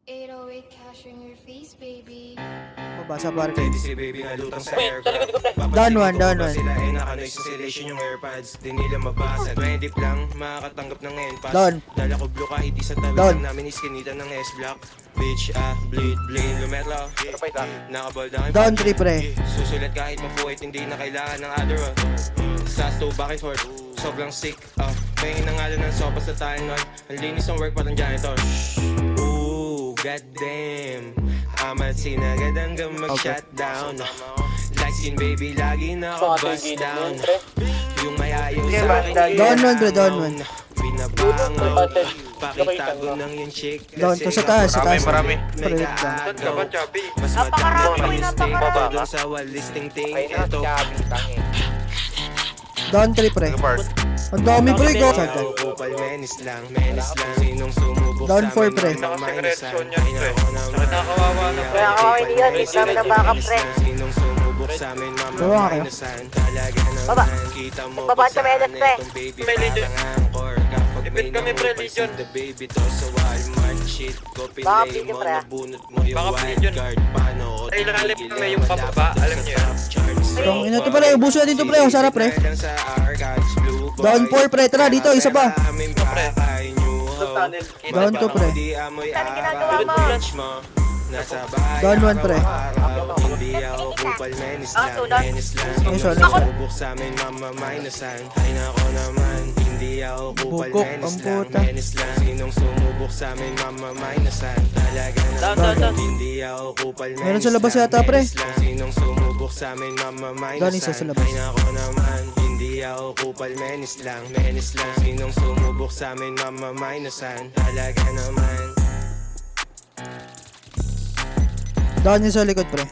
808 cash in your face, baby. Mabasa bar. Si baby nga lutang sa Wait, sa likod ko, pre. Down one, down one. Sila ay naka-noise installation yung airpods. Di nila mabasa. 20 lang, makakatanggap ng NPAS. Down. Dala ko blue kahit di sa tabi Down. lang namin iskinita ng S-Block. Bitch, bleed, lumetro. Nakabald na Down 3 pre. Susulat kahit mapuwit, hindi na kailangan ng other one. Sa to back and forth, sobrang sick. Pahingin ng ngalan ng sopa sa tayo nun. Ang linis ng work parang janitor. Ooh, goddamn. Amat sinagad hanggang mag-shutdown. Light skin baby, lagi na ako bust down. Yung may ayaw sa akin. Down one pre, down one. Binabangon. Pakitago ng yung chick. Down to sa taas, sa taas. Marami. Pre, wait lang. Saan ka ba, Chubby? Mas Napakarami, madami uy, listing napakarami. doon sa wall listing ting. Ay na, Ito Chubby, tangin. Down 3 pre. Part. Ang dami pre ko. Ikaw, kupal, menace lang. Sinong sumubok Down sa four, amin, pre. Naka-secretion yan, Ay, pre. nako naman. Nakakawawa na. Kaya kawain niya, di namin ng backup, pre. Sinong sumubok sa amin, mama, Gawa kayo. minusan. Talaga Baba. naman, kita mo Baba ba sa medet, pre. itong baby May Legion. parang angkor. Kapag Ipit may kami, pre, nangupasin Legion. the baby to sa Walmart. Shit ko, Baka pinlay Legion, mo, pre. nabunot mo yung Baka wild Legion. card. Paano ko Ay, lalim titigil kami ang yung malapit pababa, sa alam niyo yun. top charts. Tong ina to pala, ubuso natin to pre. Ang sarap pre. Down 4 pre, tara dito, isa pa. Down to, pre. Saan ginagawa mo? Nasa bahay Down one, pre. araw-araw. Hindi ako kupal, menace lang, two down. menace lang. Nice one, Sino nice one. sumubok sa amin, mama, minusan. Ay nako naman, hindi ako kupal, Bukok, menace ang lang, puta. menace lang. Sinong sumubok sa amin, mama, minusan. Talaga naman, hindi ako kupal, menace Meron sa labas lang, yata, pre. menace lang. Sinong sumubok sa amin, mama, Down isa sa minusan. labas. Ay nako naman, hindi ako kupal, menace lang, menace lang. Sinong sumubok sa amin, mama, minusan. Talaga naman. Down yung sa likod pre.